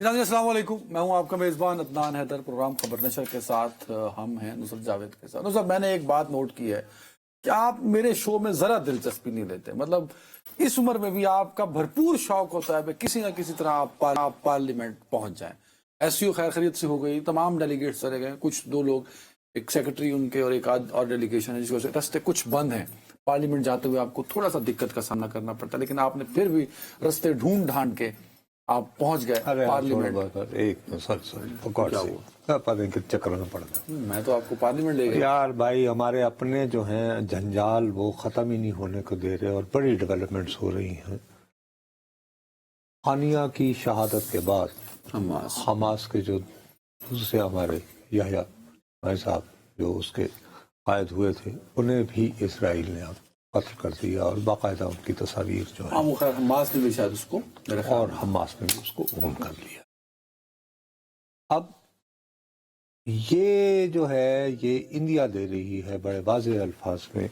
ناظرین السلام علیکم، میں ہوں آپ کا میزبان عدنان حیدر۔ پروگرام خبر نشر کے ساتھ ہم ہیں نصرت جاوید کے ساتھ۔ نصرت، میں نے ایک بات نوٹ کی ہے کہ آپ میرے شو میں ذرا دلچسپی نہیں لیتے۔ مطلب اس عمر میں بھی آپ کا بھرپور شوق ہوتا ہے کہ کسی نہ کسی طرح آپ پارلیمنٹ پہنچ جائیں۔ ایس سی او خیر خیریت سے ہو گئی، تمام ڈیلیگیٹس چلے گئے، کچھ دو لوگ، ایک سیکرٹری ان کے اور ایک اور ڈیلیگیشن ہے جس کو رستے کچھ بند ہیں۔ پارلیمنٹ جاتے ہوئے آپ کو تھوڑا سا دقت کا سامنا کرنا پڑتا ہے، لیکن آپ نے پھر بھی رستے ڈھونڈ ڈھانڈ کے آپ پہنچ گئے پارلیمنٹ۔ چکر میں پڑ گیا۔ میں تو آپ کو پارلیمنٹ لے گیا یار بھائی، ہمارے اپنے جو ہیں جنجال وہ ختم ہی نہیں ہونے کو دے رہے اور بڑی ڈیولپمنٹس ہو رہی ہیں۔ ہانیہ کی شہادت کے بعد حماس کے جو دوسرے ہمارے یحییٰ بھائی صاحب جو اس کے قائد ہوئے تھے، انہیں بھی اسرائیل نے اب قتل کر دیا اور باقاعدہ ان کی تصاویر جو ہے حماس نے بھی شاید اس کو اور حماس نے بھی اس کو اون کر لیا۔ اب یہ جو ہے یہ انڈیا دے رہی ہے بڑے واضح الفاظ میں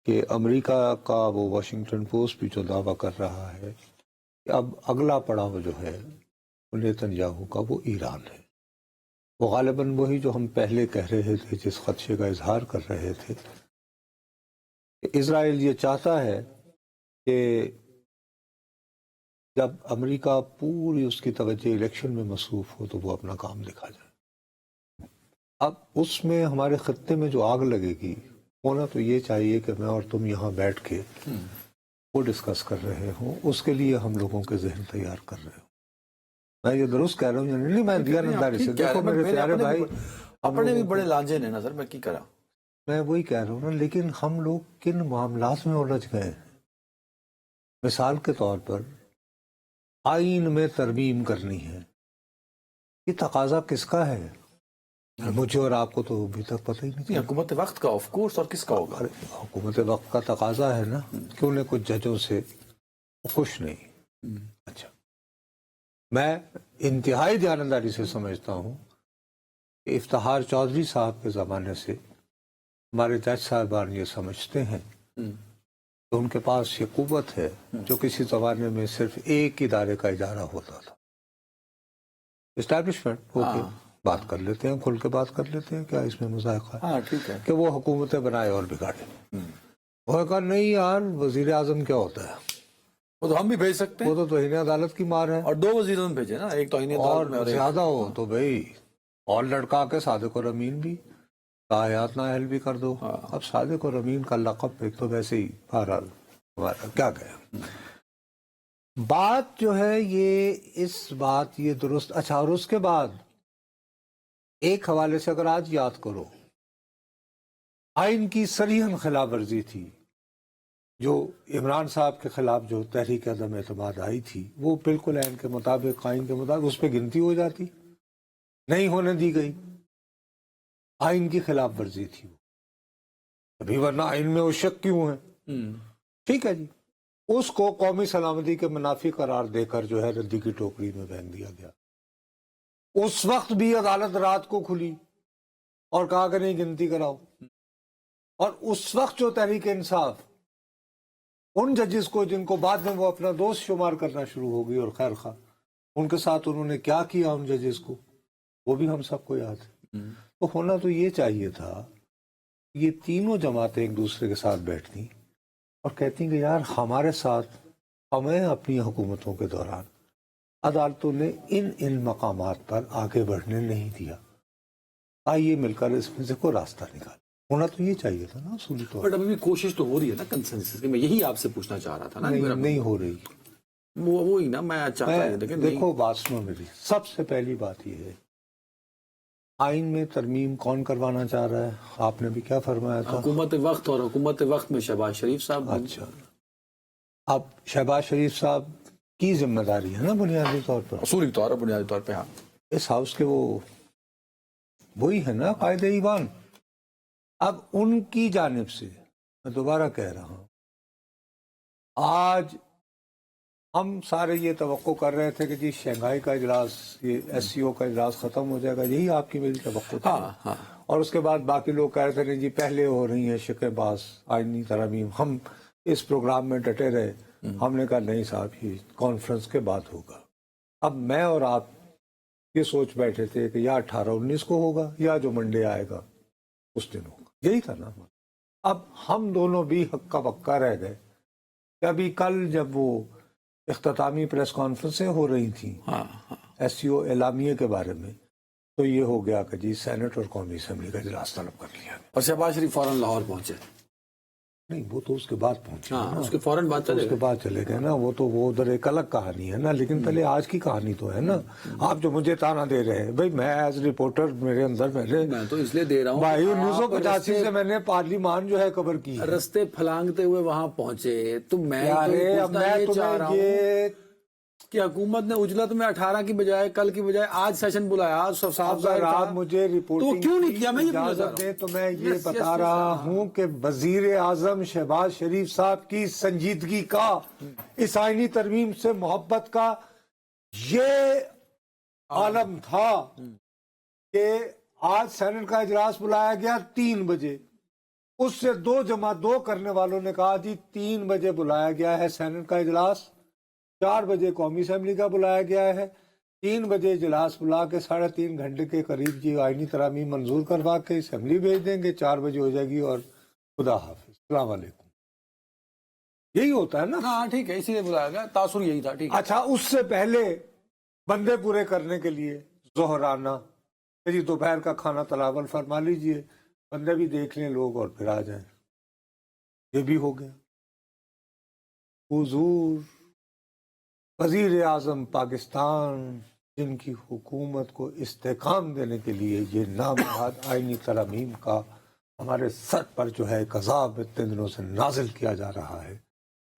کہ امریکہ کا وہ واشنگٹن پوسٹ بھی جو دعویٰ کر رہا ہے کہ اب اگلا پڑاؤ جو ہے نیتن یاہو کا وہ ایران ہے۔ وہ غالباً وہی جو ہم پہلے کہہ رہے تھے، جس خدشے کا اظہار کر رہے تھے کہ اسرائیل یہ چاہتا ہے کہ جب امریکہ پوری اس کی توجہ الیکشن میں مصروف ہو تو وہ اپنا کام دکھا جائے۔ اب اس میں ہمارے خطے میں جو آگ لگے گی، ہونا تو یہ چاہیے کہ میں اور تم یہاں بیٹھ کے وہ ڈسکس کر رہے ہوں، اس کے لیے ہم لوگوں کے ذہن تیار کر رہے ہوں۔ میں یہ درست کہہ رہا ہوں یعنی نہیں، میں دیانتداری سے، دیکھو میرے پیارے بھائی، اپنے بھی بڑے لانجے نے نظر میں کی کرا، میں وہی کہہ رہا ہوں نا، لیکن ہم لوگ کن معاملات میں الجھ گئے ہیں۔ مثال کے طور پر آئین میں ترمیم کرنی ہے، یہ تقاضا کس کا ہے؟ مجھے اور آپ کو تو ابھی تک پتہ ہی نہیں۔ حکومت وقت کا آف کورس، اور کس کا ہوگا؟ حکومت وقت کا تقاضا ہے نا کہ انہیں کچھ ججوں سے خوش نہیں۔ اچھا، میں انتہائی دیانتداری سے سمجھتا ہوں کہ افتخار چودھری صاحب کے زمانے سے ہمارے جج صاحبان یہ سمجھتے ہیں کہ ان کے پاس یہ قوت ہے جو کسی زمانے میں صرف ایک ادارے کا اجارہ ہوتا تھا، اسٹیبلشمنٹ ہو کے بات کر لیتے ہیں، کھل کے بات کر لیتے ہیں، کیا اس میں مذائقہ ہے کہ وہ حکومتیں بنائے اور بگاڑے؟ وہ کہا نہیں یار، وزیر اعظم کیا ہوتا ہے؟ وہ تو ہم بھی بھیج سکتے ہیں، وہ تو توہین عدالت کی مار ہے، اور 2 وزیروں نے بھیجے نا، ایک توہین عدالت میں اور زیادہ ہو تو بھائی اور لڑکا کے صادق اور امین بھی حیات نااہل بھی کر دو۔ اب صادق اور امین کا لقب ایک تو ویسے ہی بہرحال ہمارا کیا کہیں۔ بات جو ہے یہ درست۔ اچھا، اور اس کے بعد ایک حوالے سے اگر آج یاد کرو، آئین کی صریحاً خلاف ورزی تھی جو عمران صاحب کے خلاف جو تحریک عدم اعتماد آئی تھی، وہ بالکل آئین کے مطابق، آئین کے مطابق اس پہ گنتی ہو جاتی، نہیں ہونے دی گئی، آئین کی خلاف ورزی تھی وہ، ابھی ورنہ آئین میں وہ شک کیوں ہے؟ ٹھیک ہے جی، اس کو قومی سلامتی کے منافی قرار دے کر جو ہے ردی کی ٹوکری میں پھینک دیا گیا۔ اس وقت بھی عدالت رات کو کھلی اور کہا کہ نہیں گنتی کراؤ، اور اس وقت جو تحریک انصاف ان ججز کو جن کو بعد میں وہ اپنا دوست شمار کرنا شروع ہو گئی اور خیر خواہ، ان کے ساتھ انہوں نے کیا کیا ان ججز کو، وہ بھی ہم سب کو یاد ہے۔ تو ہونا تو یہ چاہیے تھا، یہ تینوں جماعتیں ایک دوسرے کے ساتھ بیٹھتی اور کہتی کہ یار ہمارے ساتھ ہمیں اپنی حکومتوں کے دوران عدالتوں نے ان مقامات پر آگے بڑھنے نہیں دیا، آئیے مل کر اس میں سے کوئی راستہ نکال۔ ہونا تو یہ چاہیے تھا نا اصولی طور بٹ ابھی بھی کوشش تو ہو رہی ہے نا کنسنسس کی، میں یہی آپ سے پوچھنا چاہ رہا تھا نا۔ نہیں ہو رہی۔ وہی نا میں چاہتا ہوں، لیکن دیکھو بات سنو میری، سب سے پہلی بات یہ ہے، آئین میں ترمیم کون کروانا چاہ رہا ہے؟ آپ نے بھی کیا فرمایا تھا؟ حکومت وقت، اور حکومت وقت میں شہباز شریف صاحب۔ اچھا، اب شہباز شریف صاحب کی ذمہ داری ہے نا بنیادی طور پر، اصولی طور پر، بنیادی طور پہ، ہاں، اس ہاؤس کے وہی ہے نا قائد ایوان۔ اب ان کی جانب سے میں دوبارہ کہہ رہا ہوں، آج ہم سارے یہ توقع کر رہے تھے کہ جی شنگھائی کا اجلاس، یہ ایس سی او کا اجلاس ختم ہو جائے گا، یہی آپ کی میری توقع تھی۔ اور اس کے بعد باقی لوگ کہہ رہے تھے جی پہلے ہو رہی ہیں شق باز آئینی ترامیم، ہم اس پروگرام میں ڈٹے رہے۔ ہم نے کہا نہیں صاحب، یہ کانفرنس کے بعد ہوگا۔ اب میں اور آپ یہ سوچ بیٹھے تھے کہ یا 18-19 کو ہوگا یا جو منڈے آئے گا اس دن ہوگا، یہی تھا نا۔ اب ہم دونوں بھی ہکا بکا رہ گئے کہ ابھی کل جب وہ اختتامی پریس کانفرنسیں ہو رہی تھیں ایس سی او اعلامیے کے بارے میں، تو یہ ہو گیا کہ جی سینٹ اور قومی اسمبلی کا اجلاس طلب کر لیا گیا۔ اور شہباز شریف فوراً لاہور پہنچے؟ نہیں، وہ تو اس کے بعد پہنچے نا، اس کے فوراً بعد اس کے بعد چلے گئے نا، وہ تو وہ ادھر ایک الگ کہانی ہے نا، لیکن پہلے آج کی کہانی تو ہے نا۔ آپ جو مجھے تانا دے رہے ہیں، بھائی میں ایز رپورٹر میرے اندر میں تو اس لیے دے رہا ہوں بھائی 1985 سے میں نے پارلیمان جو ہے کور کی ہے۔ رستے پھلانگتے ہوئے وہاں پہنچے تو میں میں تمہیں یہ کہ حکومت نے اجلت میں 18 کی بجائے کل کی بجائے آج سیشن بلایا، صاحب آپ مجھے رپورٹنگ کیوں نہیں کیا؟ میں یہ اجازت دیں تو میں یہ بتا رہا ہوں کہ وزیر اعظم شہباز شریف صاحب کی سنجیدگی کا، اس آئینی ترمیم سے محبت کا یہ عالم تھا کہ آج سینٹ کا اجلاس بلایا گیا 3 بجے، اس سے 2+2 کرنے والوں نے کہا جی 3 بجے بلایا گیا ہے سینٹ کا اجلاس، 4 بجے قومی اسمبلی کا بلایا گیا ہے، 3 بجے اجلاس بلا کے 3.5 گھنٹے کے قریب یہ آئینی ترامیم منظور کروا کے اسمبلی بھیج دیں گے، 4 بجے ہو جائے گی اور خدا حافظ، السلام علیکم۔ یہی ہوتا ہے نا۔ ہاں ٹھیک ہے، اسی لیے بلایا گیا، تاثر یہی تھا۔ ٹھیک ہے، اچھا، اس سے پہلے بندے پورے کرنے کے لیے ظہرانہ جی دوپہر کا کھانا تناول فرما لیجئے، بندے بھی دیکھ لیں لوگ اور پھر آ جائیں، یہ بھی ہو گیا۔ حضور وزیر اعظم پاکستان جن کی حکومت کو استحکام دینے کے لیے یہ نامراد آئینی ترامیم کا ہمارے سر پر جو ہے ایک عذاب اتنے دنوں سے نازل کیا جا رہا ہے،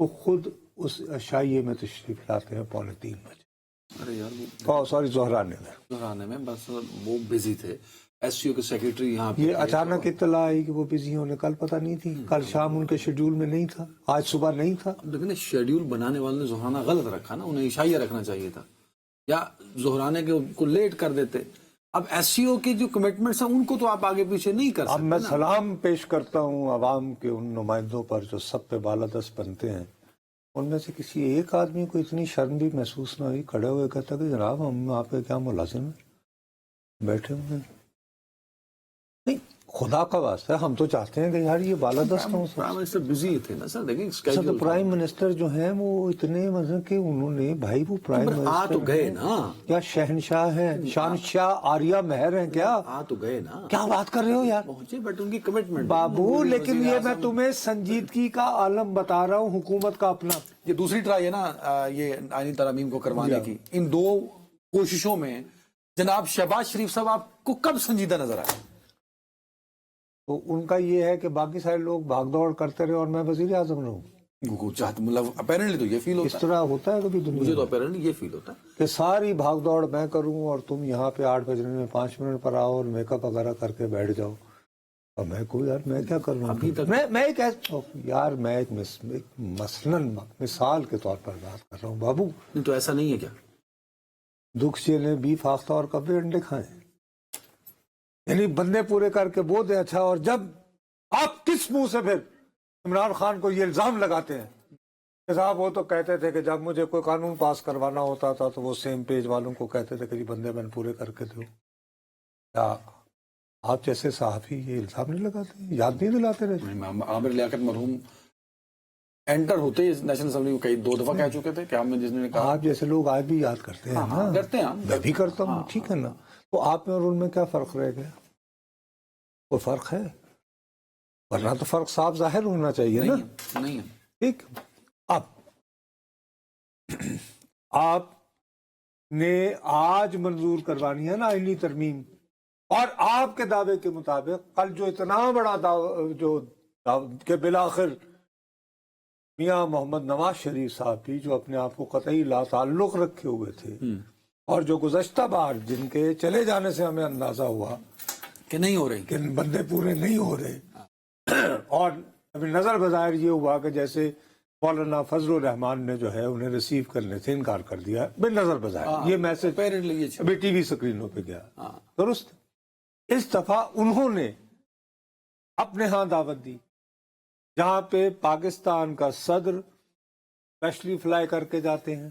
وہ خود اس عشائیے میں تشریف لاتے ہیں 2:45 بجے۔ ارے یار سوری، ظہرانے میں بس وہ بزی تھے، ایس سی او کے سیکریٹری یہاں پہ یہ اچانک اطلاع آئی کہ وہ بزی ہونے، کل پتہ نہیں تھی، کل شام ان کے شیڈیول میں نہیں تھا، آج صبح نہیں تھا۔ لیکن شیڈیول بنانے والوں نے ظہرانہ غلط رکھا نا، انہیں عشائیہ رکھنا چاہیے تھا، یا ظہرانے کو لیٹ کر دیتے۔ اب ایس سی او کی جو کمٹمنٹس ہیں ان کو تو آپ آگے پیچھے نہیں کر سکتے۔ اب میں سلام پیش کرتا ہوں عوام کے ان نمائندوں پر جو سب پہ بالادست بنتے ہیں، ان میں سے کسی ایک آدمی کو اتنی شرم بھی محسوس نہ ہوئی، کھڑے ہوئے کہتا کہ جناب ہم آپ کے کیا ملازم ہیں، بیٹھے ہوئے ہیں۔ نہیں، خدا کا واسطہ ہم تو چاہتے ہیں کہ یار یہ بالادست ہوں۔ پرائم منسٹر بزی تھے نا سر، دیکھیں سر پرائم منسٹر جو ہیں وہ اتنے مطلب کہ انہوں نے بھائی وہ پرائم آ تو منسٹر گئے نا، کیا شہنشاہ ہیں، شہنشاہ آریہ مہر ہیں کیا؟ آ تو گئے نا، کیا بات کر رہے ہو یار پہنچے، بٹ ان کی کمٹمنٹ بابو، لیکن یہ میں تمہیں سنجیدگی کا عالم بتا رہا ہوں حکومت کا اپنا۔ یہ دوسری ٹرائی ہے نا یہ آئینی ترامیم کو کروانے کی، ان 2 کوششوں میں جناب شہباز شریف صاحب آپ کو کب سنجیدہ نظر آئے؟ تو ان کا یہ ہے کہ باقی سارے لوگ بھاگ دوڑ کرتے رہے اور میں وزیر اعظم رہوں، مطلب اپیرنٹلی تو یہ فیل اس ہوتا ہے، طرح ہوتا ہے کبھی دنیا مجھے تو میں اپیرنٹلی یہ فیل ہوتا ہے کہ ساری بھاگ دوڑ میں کروں اور تم یہاں پہ 8 بجنے میں 5 منٹ پر آؤ اور میک اپ وغیرہ کر کے بیٹھ جاؤ، اور میں کو یار میں کیا کر رہا ہوں ابھی تک میں ایک یار میں ایک مثلاً مثال کے طور پر بات کر رہا ہوں بابو۔ نہیں تو ایسا نہیں ہے کیا؟ دکھچے نے بیف آختہ اور کبے انڈے کھائے، یعنی بندے پورے کر کے وہ دے اچھا، اور جب آپ کس منہ سے پھر عمران خان کو یہ الزام لگاتے ہیں کہ صاحب وہ تو کہتے تھے کہ جب مجھے کوئی قانون پاس کروانا ہوتا تھا تو وہ سیم پیج والوں کو کہتے تھے کہ جی بندے بن پورے کر کے دو، کیا آپ جیسے صحافی یہ الزام نہیں لگاتے، یاد نہیں دلاتے رہتے؟ عامر لیاقت مرحوم انٹر ہوتے نیشنل اسمبلی کو کئی 2 دفعہ کہہ چکے تھے کہ ہم نے جس نے کہا، آپ جیسے لوگ آج بھی یاد کرتے ہیں نا، کرتے ہیں، میں بھی کرتا ہوں، ٹھیک ہے نا، تو آپ میں اور ان میں کیا فرق رہ گیا؟ کوئی فرق ہے؟ ورنہ تو فرق صاف ظاہر ہونا چاہیے نا۔ نہیں ہے ٹھیک، اب آپ نے آج منظور کروانی ہے نا آئینی ترمیم، اور آپ کے دعوے کے مطابق کل جو اتنا بڑا کہ بالآخر میاں محمد نواز شریف صاحب بھی جو اپنے آپ کو قطعی لا تعلق رکھے ہوئے تھے، اور جو گزشتہ بار جن کے چلے جانے سے ہمیں اندازہ ہوا کہ نہیں ہو رہی، کہ بندے پورے نہیں ہو رہے، اور ابھی نظر بظاہر یہ ہوا کہ جیسے مولانا فضل الرحمان نے جو ہے انہیں ریسیو کرنے سے انکار کر دیا، بے نظر بظاہر یہ میسج ابھی ٹی وی سکرینوں پہ گیا، درست۔ اس دفعہ انہوں نے اپنے ہاں دعوت دی جہاں پہ پاکستان کا صدر اسپیشلی فلائی کر کے جاتے ہیں،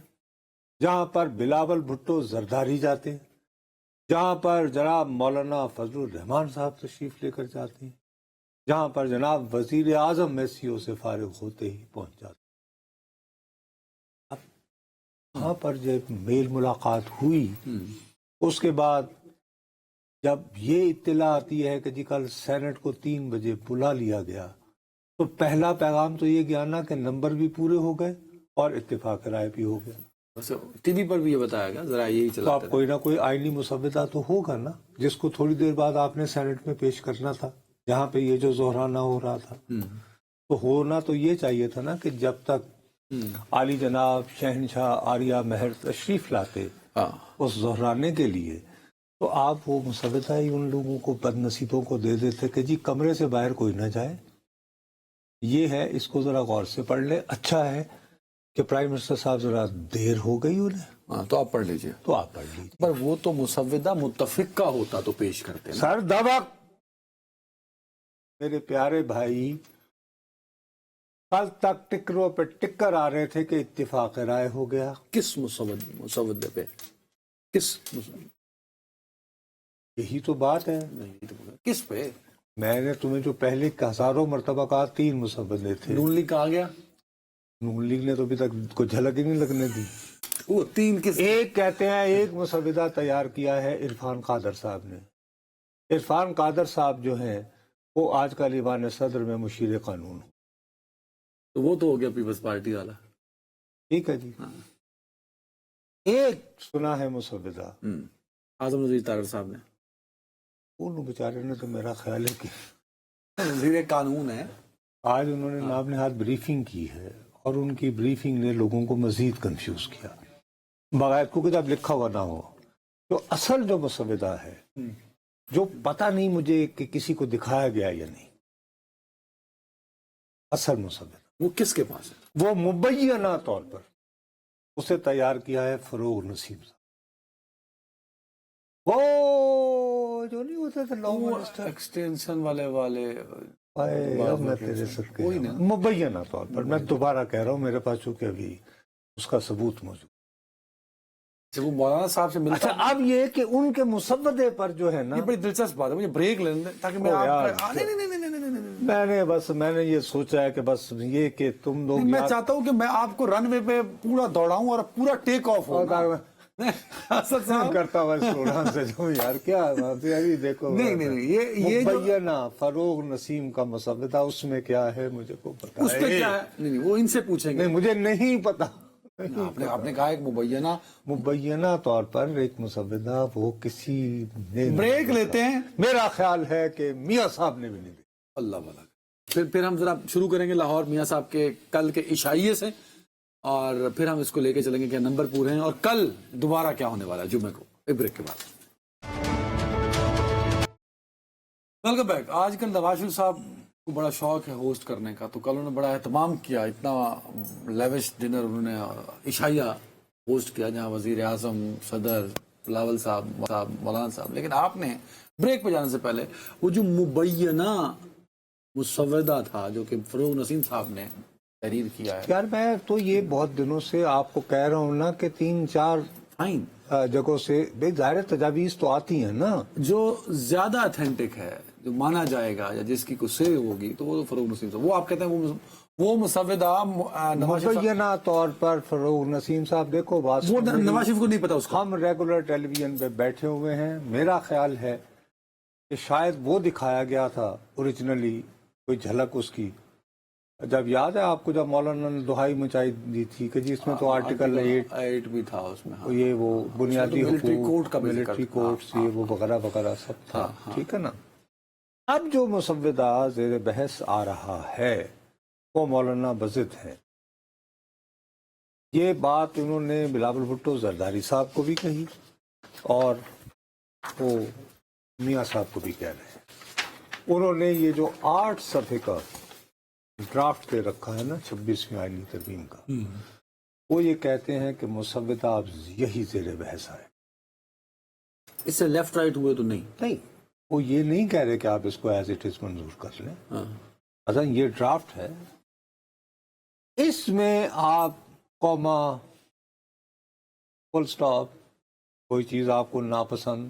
جہاں پر بلاول بھٹو زرداری جاتے ہیں، جہاں پر جناب مولانا فضل الرحمان صاحب تشریف لے کر جاتے ہیں، جہاں پر جناب وزیر اعظم میسیوں سے فارغ ہوتے ہی پہنچ جاتے ہیں۔ اب وہاں پر جب میل ملاقات ہوئی، اس کے بعد جب یہ اطلاع آتی ہے کہ جی کل سینٹ کو 3 بجے بلا لیا گیا، تو پہلا پیغام تو یہ گیا نا کہ نمبر بھی پورے ہو گئے اور اتفاق رائے بھی ہو گیا۔ ویسے ٹی وی پر بھی یہ بتایا گیا، ذرا یہی تو چلا آپ کوئی نہ کوئی آئینی مسودہ تو ہوگا نا، جس کو تھوڑی دیر بعد آپ نے سینٹ میں پیش کرنا تھا، جہاں پہ یہ جو زہرانہ ہو رہا تھا۔ تو ہونا تو یہ چاہیے تھا نا کہ جب تک عالی جناب شہنشاہ آریہ مہر تشریف لاتے اس زہرانے کے لیے، تو آپ وہ مسودہ ہی ان لوگوں کو، بد نصیبوں کو دے دیتے کہ جی کمرے سے باہر کوئی نہ جائے۔ یہ ہے، اس کو ذرا غور سے پڑھ لیں۔ اچھا ہے کہ پرائم منسٹر صاحب ذرا دیر ہو گئی انہیں، تو آپ پڑھ لیجئے۔ تو آپ پڑھ لیجیے۔ پر وہ تو مسودہ متفق کا ہوتا تو پیش کرتے نا۔ سر دبک، میرے پیارے بھائی، کل تک ٹکروں پہ ٹکر آ رہے تھے کہ اتفاق رائے ہو گیا۔ کس مسودے پہ؟ کس یہی تو بات ہے۔ کس پہ؟ میں نے تمہیں جو پہلے ہزاروں مرتبہ کہا 3 مسودے تھے۔ نون لیگ کہا گیا؟ نون لیگ نے تو ابھی تک کوئی جھلک ہی نہیں لگنے دی۔ وہ 3 کس؟ ایک کہتے ہیں ایک مسودہ تیار کیا ہے عرفان قادر صاحب نے۔ عرفان قادر صاحب جو ہیں وہ آج کل ایوان صدر میں مشیر قانون، تو وہ تو ہو گیا پیپلز پارٹی والا۔ ٹھیک ہے جی۔ ایک سنا ہے مسودہ اعظم وزیر طارق صاحب نے، ان بیچارے نے تو میرا خیال ہے کہ وزیر قانون ہے۔ آج انہوں نے نام نہاد بریفنگ کی ہے، اور ان کی بریفنگ نے لوگوں کو مزید کنفیوز کیا، بغیر کو کتاب لکھا ہوا نہ ہو۔ تو اصل جو مسودہ ہے، جو پتہ نہیں مجھے کہ کسی کو دکھایا گیا یا نہیں، اصل مسودہ وہ کس کے پاس ہے؟ وہ مبینہ طور پر اسے تیار کیا ہے فروغ نسیم صاحب، وہ جو نہیں ہوتے تھے لا منسٹر، ایکسٹینشن والے اب میں تیرے صدقے مبینہ طور پر، میں دوبارہ کہہ رہا ہوں، میرے پاس چونکہ ابھی اس کا ثبوت موجود۔ جب وہ مولانا صاحب سے ملتا اچھا، اب یہ کہ ان کے مسودے پر جو ہے نا، یہ بڑی دلچسپ بات ہے، مجھے بریک لینے دیں تاکہ میں آپ میں نے یہ سوچا ہے کہ بس یہ کہ تم لوگ، میں چاہتا ہوں کہ میں آپ کو رن وے پہ پورا دوڑاؤں اور پورا ٹیک آف ہو اسد صاحب کرتا ہوا سوڑان سے جو یار کیا ابھی دیکھو، نہیں یہ مبینہ فروغ نسیم کا مسودہ، اس میں کیا ہے مجھے کو پتا اس پہ کیا ہے؟ نہیں وہ ان سے پوچھیں گے، نہیں مجھے نہیں پتا۔ آپ نے کہا ایک مبینہ طور پر ایک مسودہ وہ کسی نے، بریک لیتے ہیں، میرا خیال ہے کہ میاں صاحب نے بھی نہیں دیا۔ اللہ والا۔ پھر ہم ذرا شروع کریں گے لاہور میاں صاحب کے کل کے عشائیے سے، اور پھر ہم اس کو لے کے چلیں گے کہ نمبر پورے ہیں اور کل دوبارہ کیا ہونے والا ہے جمعے کو، ایک بریک کے بعد۔ Welcome back. آج کل نواز شریف صاحب کو بڑا شوق ہے ہوسٹ کرنے کا، تو کل انہوں نے بڑا اہتمام کیا، اتنا لیوش ڈنر انہوں نے عشائیہ ہوسٹ کیا، جہاں وزیر اعظم، صدر، بلاول صاحب، مولانا صاحب۔ لیکن آپ نے بریک پہ جانے سے پہلے وہ جو مبینہ مسودہ تھا جو کہ فروغ نسیم صاحب نے تحریر کیا ہے، یار میں تو یہ بہت دنوں سے آپ کو کہہ رہا ہوں نا کہ 3-4 فائن جگہوں سے بے ظاہر تجاویز تو آتی ہیں نا، جو زیادہ اتھینٹک ہے، جو مانا جائے گا یا جس کی کوئی سے ہوگی، تو وہ تو فروغ نسیم صاحب، وہ آپ کہتے ہیں وہ مسودہ مبینہ طور پر فروغ نسیم صاحب، دیکھو بات وہ نواز شریف کو نہیں پتا اس کا۔ ہم ریگولر ٹیلی ویژن پہ بیٹھے ہوئے ہیں، میرا خیال ہے کہ شاید وہ دکھایا گیا تھا اوریجنلی، کوئی جھلک اس کی، جب یاد ہے آپ کو، جب مولانا نے دہائی مچائی دی تھی کہ جی اس میں تو آرٹیکل 8 بھی تھا اس میں، یہ وہ بنیادی حقوق، ملٹری کورٹس، یہ وہ وغیرہ وغیرہ سب تھا، ٹھیک ہے نا۔ اب جو مسودہ زیر بحث آ رہا ہے وہ مولانا بضد ہے۔ یہ بات انہوں نے بلاول بھٹو زرداری صاحب کو بھی کہی، اور وہ میاں صاحب کو بھی کہہ رہے ہیں۔ انہوں نے یہ جو 8 صفحے کا ڈرافٹ دے رکھا ہے نا 26ویں آئینی ترمیم کا، وہ یہ کہتے ہیں کہ مسودہ اب یہی زیر بحث آئے۔ اس سے لیفٹ رائٹ ہوئے تو نہیں، وہ یہ نہیں کہہ رہے کہ آپ اس کو ایز اٹ از منظور کر لیں، اصلا یہ ڈرافٹ ہے، اس میں آپ کوما، فل سٹاپ، کوئی چیز آپ کو ناپسند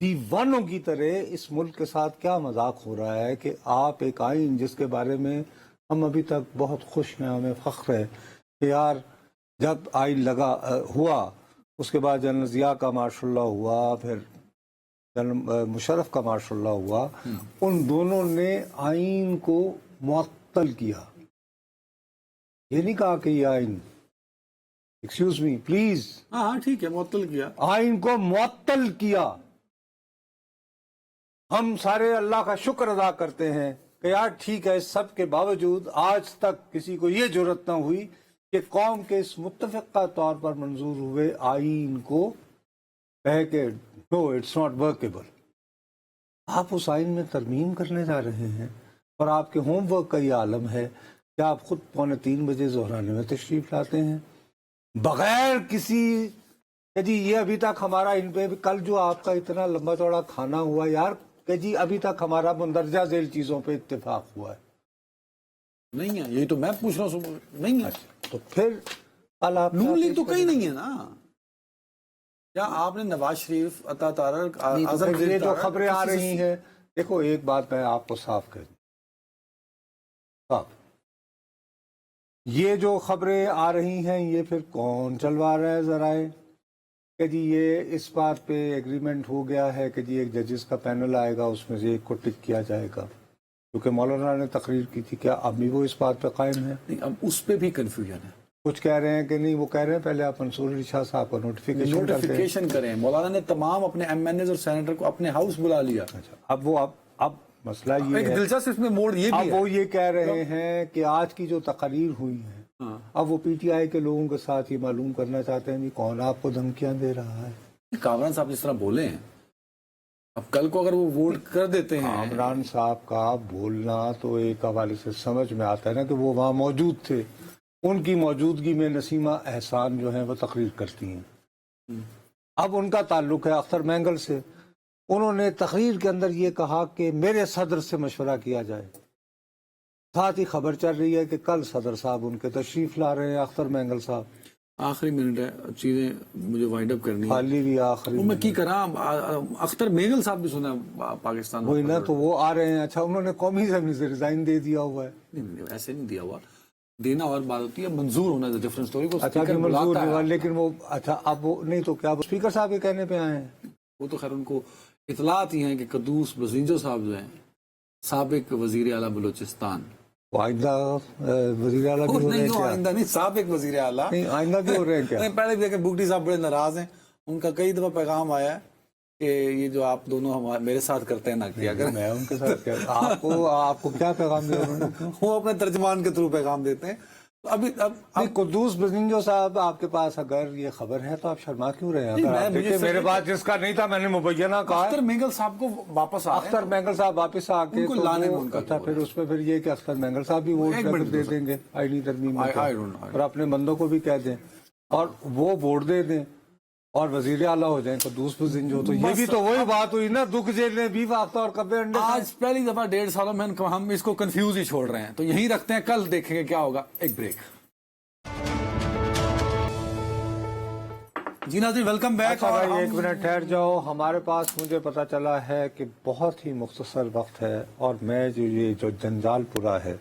دیوانوں کی طرح اس ملک کے ساتھ کیا مذاق ہو رہا ہے کہ آپ ایک آئین جس کے بارے میں ہم ابھی تک بہت خوش ہیں، ہمیں فخر ہے کہ یار جب آئین ہوا اس کے بعد جنرل ضیاء کا ماشاء اللہ ہوا، پھر جنرل مشرف کا ماشاء اللہ ہوا، ان دونوں نے آئین کو معطل کیا. یہ نہیں کہا کہ یہ آئین، ایکسکیوز می پلیز، ہاں ٹھیک ہے، معطل کیا. آئین کو معطل کیا. ہم سارے اللہ کا شکر ادا کرتے ہیں کہ یار ٹھیک ہے، اس سب کے باوجود آج تک کسی کو یہ جرأت نہ ہوئی کہ قوم کے اس متفقہ طور پر منظور ہوئے آئین کو کہے کہ نو اٹس ناٹ ورکیبل. آپ اس آئین میں ترمیم کرنے جا رہے ہیں اور آپ کے ہوم ورک کا یہ عالم ہے کہ آپ خود 2:45 ظہرانے میں تشریف لاتے ہیں بغیر کسی کہ جی یہ ابھی تک ہمارا ان پہ کل جو آپ کا اتنا لمبا چوڑا کھانا ہوا یار کہ جی ابھی تک ہمارا مندرجہ ذیل چیزوں پہ اتفاق ہوا ہے نہیں ہے. یہی تو میں پوچھ رہا ہوں. نہیں ہے تو پھر کل آپ نون لیگ تو کہیں نہیں ہے نا. کیا آپ نے نواز شریف، عطا طارق، اعظم یہ جو طارق خبریں آ رہی ہیں، دیکھو ایک بات میں آپ کو صاف کہہ دوں، صاف، یہ جو خبریں آ رہی ہیں یہ پھر کون چلوا رہا ہے ذرائع کہ جی یہ اس بات پہ ایگریمنٹ ہو گیا ہے کہ جی ایک ججز کا پینل آئے گا، اس میں سے ایک کو ٹک کیا جائے گا، کیونکہ مولانا نے تقریر کی تھی. کیا ابھی وہ اس بات پہ قائم ہے؟ نہیں، اب اس پہ بھی کنفیوژن ہے. کچھ کہہ رہے ہیں کہ نہیں، وہ کہہ رہے ہیں پہلے آپ منصور علی شاہ صاحب کو نوٹیفیکیشن کریں. مولانا نے تمام اپنے ایم این ایز اور سینیٹر کو اپنے ہاؤس بلا لیا. اب مسئلہ یہ ایک ہے، دلچسپ اس میں موڑ یہ بھی اب ہے. وہ یہ کہہ رہے ہیں کہ آج کی جو تقاریر ہوئی ہیں اب وہ پی ٹی آئی کے لوگوں کے ساتھ یہ معلوم کرنا چاہتے ہیں کہ کون آپ کو دھمکیاں دے رہا ہے. کامران صاحب جس طرح بولے ہیں، اب کل کو اگر وہ ووٹ کر دیتے ہیں. عمران صاحب کا بولنا تو ایک حوالے سے سمجھ میں آتا ہے نا کہ وہ وہاں موجود تھے، ان کی موجودگی میں نسیمہ احسان جو ہیں وہ تقریر کرتی ہیں. اب ان کا تعلق ہے اختر مینگل سے. انہوں نے تقریر کے اندر یہ کہا کہ میرے صدر سے مشورہ کیا جائے. ساتھ ہی خبر چل رہی ہے کہ کل صدر صاحب ان کے تشریف لا رہے ہیں، اختر مینگل صاحب. آخری منٹ ہے، چیزیں مجھے وائنڈ اپ کرنی ہے. خالی بھی آخری میں کی کرا. اختر مینگل صاحب بھی سنا پاکستان، وہی نا، تو وہ آ رہے ہیں. اچھا انہوں نے قومی اسمبلی سے ریزائن دے دیا ہوا ہے؟ نہیں، ایسے نہیں دیا ہوا. دینا اور بات ہوتی ہے، منظور ہونا ہے ڈفرنٹ اسٹوری. کو اچھا کہ منظور ہوا، لیکن وہ اچھا اب وہ نہیں تو کیا اسپیکر صاحب کے کہنے پہ آئے ہیں؟ وہ تو خیر ان کو اطلاعات ہی ہیں کہ قدوس بزنجو صاحب جو ہیں سابق وزیر اعلیٰ بلوچستان، وہ آئندہ وزیر اعلیٰ بھی ہو رہے ہیں کیا؟ آئندہ نہیں، سابق وزیر اعلیٰ. نہیں آئندہ بھی ہو رہے ہیں کیا؟ پہلے بھی دیکھیں بگٹی صاحب بڑے ناراض ہیں. ان کا کئی دفعہ پیغام آیا ہے کہ یہ جو آپ دونوں میرے ساتھ کرتے ہیں نہ کیا کریں. میں ان کے ساتھ آپ کو کیا پیغام دیا انہوں نے؟ وہ اپنے ترجمان کے تھرو پیغام دیتے ہیں. ابھی اب قدوس بزنجو صاحب آپ کے پاس اگر یہ خبر ہے تو آپ شرما کیوں رہے ہیں؟ میرے پاس جس کا نہیں تھا میں نے مبینہ کہا. اختر مینگل صاحب کو واپس اختر مینگل صاحب واپس آ کے لانے میں اچھا پھر اس میں پھر یہ کہ اختر مینگل صاحب بھی ووٹ دے دیں گے آئینی ترمیم میں اور اپنے بندوں کو بھی کہہ دیں اور وہ ووٹ دے دیں اور وزیر اعلیٰ ہو جائیں قدوس بزنجو. تو یہ بھی تو وہی بات ہوئی نا، دکھ جیلیں بھی وقت اور کبے انڈے. آج پہلی دفعہ 1.5 سالوں میں ہم اس کو کنفیوز ہی چھوڑ رہے ہیں. تو یہیں رکھتے ہیں، کل دیکھیں گے کیا ہوگا. ایک بریک. جی ناظرین ویلکم بیک. ایک منٹ ٹھہر جاؤ، ہمارے پاس مجھے پتا چلا ہے کہ بہت ہی مختصر وقت ہے اور میں یہ جو جنجال پورا ہے،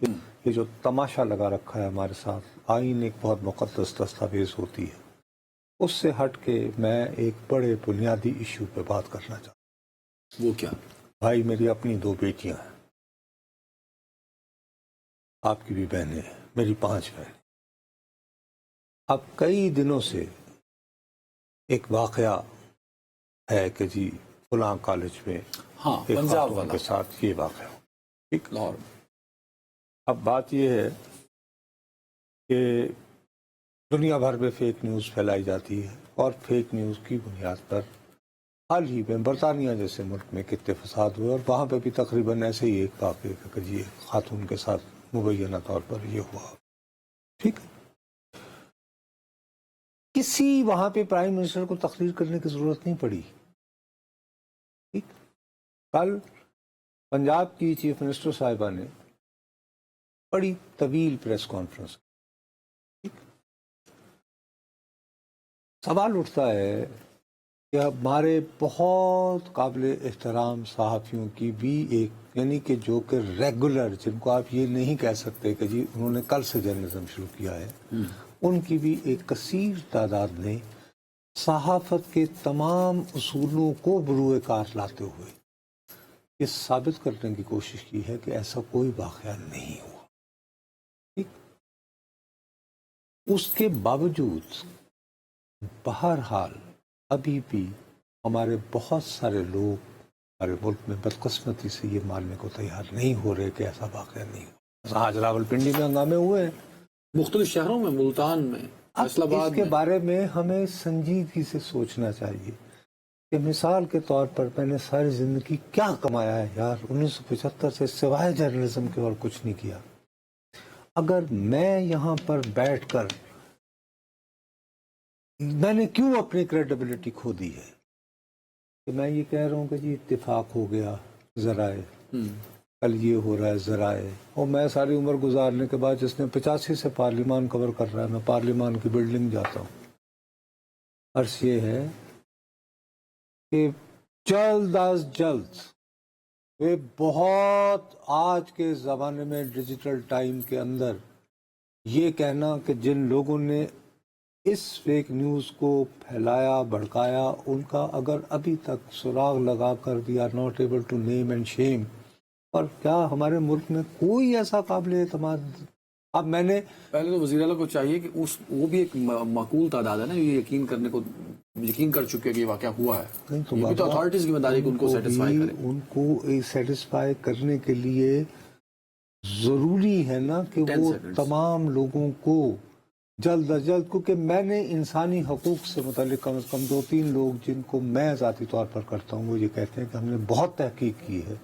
یہ جو تماشا لگا رکھا ہے ہمارے ساتھ، آئین ایک بہت مقدس دستاویز ہوتی ہے، اس سے ہٹ کے میں ایک بڑے بنیادی ایشو پہ بات کرنا چاہتا ہوں. وہ کیا؟ بھائی میری اپنی 2 بیٹیاں ہیں، آپ کی بھی بہنیں ہیں، میری 5 بہنیں. اب کئی دنوں سے ایک واقعہ ہے کہ جی فلاں کالج میں ایک خاتون کے ساتھ یہ واقعہ ہو. ٹھیک، لاہور. اب بات یہ ہے کہ دنیا بھر میں فیک نیوز پھیلائی جاتی ہے اور فیک نیوز کی بنیاد پر حال ہی میں برطانیہ جیسے ملک میں کتنے فساد ہوئے اور وہاں پہ بھی تقریباً ایسے ہی ایک واقعہ کہ جی خاتون کے ساتھ مبینہ طور پر یہ ہوا. ٹھیک ہے، کسی وہاں پہ پرائم منسٹر کو تقریر کرنے کی ضرورت نہیں پڑی. ٹھیک، کل پنجاب کی چیف منسٹر صاحبہ نے بڑی طویل پریس کانفرنس. ٹھیک، سوال اٹھتا ہے کہ ہمارے بہت قابل احترام صحافیوں کی بھی ایک یعنی کہ جو کہ ریگولر جن کو آپ یہ نہیں کہہ سکتے کہ جی انہوں نے کل سے جرنلزم شروع کیا ہے، ان کی بھی ایک کثیر تعداد نے صحافت کے تمام اصولوں کو بروئے کار لاتے ہوئے یہ ثابت کرنے کی کوشش کی ہے کہ ایسا کوئی واقعہ نہیں ہوا. ٹھیک؟ اس کے باوجود بہرحال ابھی بھی ہمارے بہت سارے لوگ ہمارے ملک میں بدقسمتی سے یہ ماننے کو تیار نہیں ہو رہے کہ ایسا واقعہ نہیں ہوا. آج راولپنڈی میں ہنگامے ہوئے ہیں، مختلف شہروں میں، ملتان میں، فیصل آباد اس کے میں. بارے میں ہمیں سنجیدگی سے سوچنا چاہیے کہ مثال کے طور پر میں نے ساری زندگی کیا کمایا ہے یار، 1975 سے سوائے جرنلزم کے اور کچھ نہیں کیا. اگر میں یہاں پر بیٹھ کر میں نے کیوں اپنی کریڈیبلٹی کھو دی ہے کہ میں یہ کہہ رہا ہوں کہ جی اتفاق ہو گیا ذرائع، کل یہ ہو رہا ہے ذرائع، اور میں ساری عمر گزارنے کے بعد جس نے 85 سے پارلیمان کور کر رہا ہے، میں پارلیمان کی بلڈنگ جاتا ہوں. عرض یہ ہے کہ جلد از جلد وہ بہت آج کے زمانے میں ڈیجیٹل ٹائم کے اندر یہ کہنا کہ جن لوگوں نے اس فیک نیوز کو پھیلایا بھڑکایا ان کا اگر ابھی تک سراغ لگا کر we are not able to name and shame, اور کیا ہمارے ملک میں کوئی ایسا قابل اعتماد. اب میں نے پہلے تو وزیر اعلیٰ کو چاہیے کہ وہ بھی ایک معقول تعداد ہے نا، یہ یقین کر چکے کہ یہ واقعہ ہوا ہے. یہ بھی تو اتھارٹیز کی ذمہ داری کہ ان کو سیٹسفائی کریں. ان کو سیٹسفائی کرنے کے لیے ضروری ہے نا کہ وہ تمام لوگوں کو جلد از جلد، کیونکہ میں نے انسانی حقوق سے متعلق کم از کم 2-3 لوگ جن کو میں ذاتی طور پر کرتا ہوں وہ یہ کہتے ہیں کہ ہم نے بہت تحقیق کی ہے،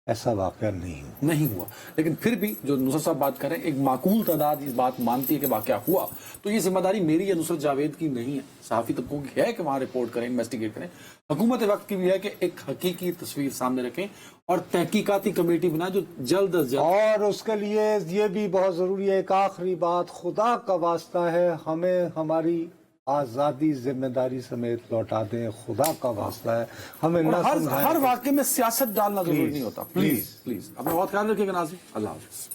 ایسا واقعہ نہیں ہوا. لیکن پھر بھی جو نصرت صاحب بات کریں، ایک معقول تعداد اس بات مانتی ہے کہ واقعہ ہوا، تو یہ ذمہ داری میری یا نصرت جاوید کی نہیں ہے، صحافی طبقوں کی ہے کہ وہاں رپورٹ کریں، انویسٹیگیٹ کریں. حکومت وقت کی بھی ہے کہ ایک حقیقی تصویر سامنے رکھیں اور تحقیقاتی کمیٹی بنائیں جو جلد از جلد. اور اس کے لیے یہ بھی بہت ضروری ہے، ایک آخری بات، خدا کا واسطہ ہے ہمیں ہماری آزادی ذمہ داری سمیت لوٹا دیں، خدا کا واسطہ ہے ہمیں نہ ہر واقعے میں سیاست ڈالنا ضروری نہیں ہوتا. پلیز اپنا بہت خیال رکھیے گا ناظرین. اللہ حافظ.